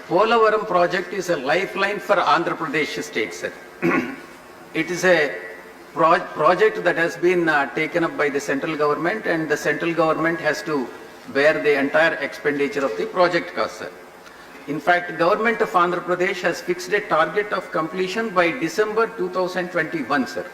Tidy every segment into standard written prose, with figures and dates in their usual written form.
Polavaram project is a lifeline for Andhra Pradesh state, sir. It is a project that has been taken up by the central government, and the central government has to bear the entire expenditure of the project cost, sir. In fact, government of Andhra Pradesh has fixed a target of completion by December 2021, sir.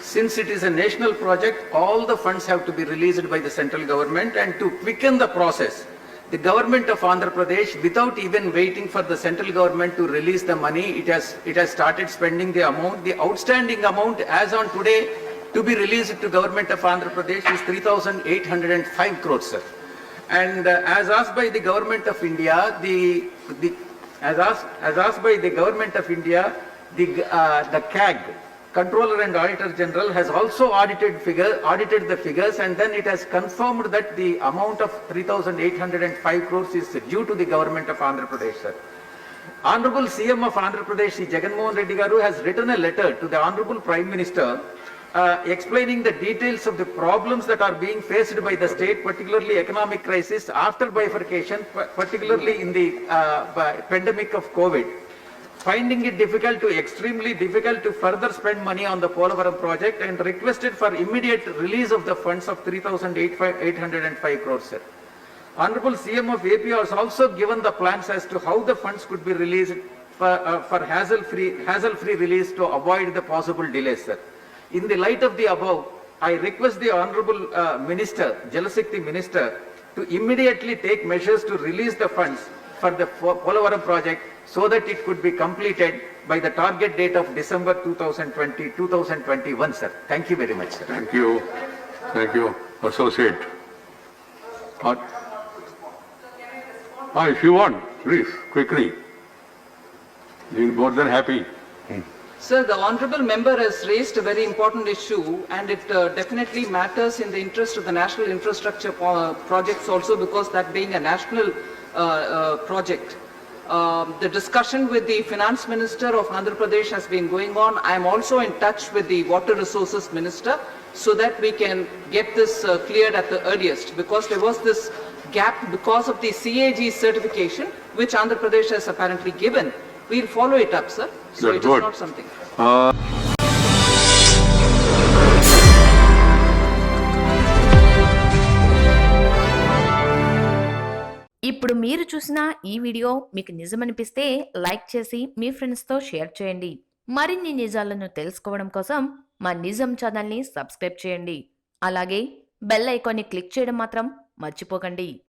Since it is a national project, all the funds have to be released by the central government, and to quicken the process, the government of Andhra Pradesh, without even waiting for the central government to release the money, it has started spending the amount. The outstanding amount as on today to be released to government of Andhra Pradesh is 3,805 crores, sir. And as asked by the government of India, the CAG, Controller and Auditor General, has also audited the figures, and then it has confirmed that the amount of 3,805 crores is due to the government of Andhra Pradesh, sir. Honorable CM of Andhra Pradesh, Shri Jagan Mohan Reddy Garu, has written a letter to the Honorable Prime Minister explaining the details of the problems that are being faced by the state, particularly economic crisis after bifurcation, particularly in the pandemic of COVID, finding it extremely difficult to further spend money on the Polavaram project, and requested for immediate release of the funds of 3,805 crores, sir. Honorable CM of AP has also given the plans as to how the funds could be released for hassle-free release to avoid the possible delays, sir. In the light of the above, I request the Honorable Minister, Jal Shakti Minister, to immediately take measures to release the funds for the Polavaram project so that it could be completed by the target date of December 2021, sir. Thank you very much, sir. Thank you. Thank you. Associate. If you want, please, quickly. You're more than happy. Sir, the honourable member has raised a very important issue, and it definitely matters in the interest of the national infrastructure projects also, because that being a national project. The discussion with the Finance Minister of Andhra Pradesh has been going on. I am also in touch with the Water Resources Minister so that we can get this cleared at the earliest, because there was this gap because of the CAG certification, which Andhra Pradesh has apparently given. We'll follow it up, sir. So it is not something. ఇప్పుడు మీరు చూసిన ఈ video మీకు నిజమనిపిస్తే like చేసి మీ ఫ్రెండ్స్తో share చేయండి. మరిన్ని నిజాలను తెలుసుకోవడం కోసం మా నిజం ఛానల్ని సబ్స్క్రైబ్ చేయండి. అలాగే బెల్ ఐకాన్ని క్లిక్ చేయడం మాత్రం మర్చిపోకండి.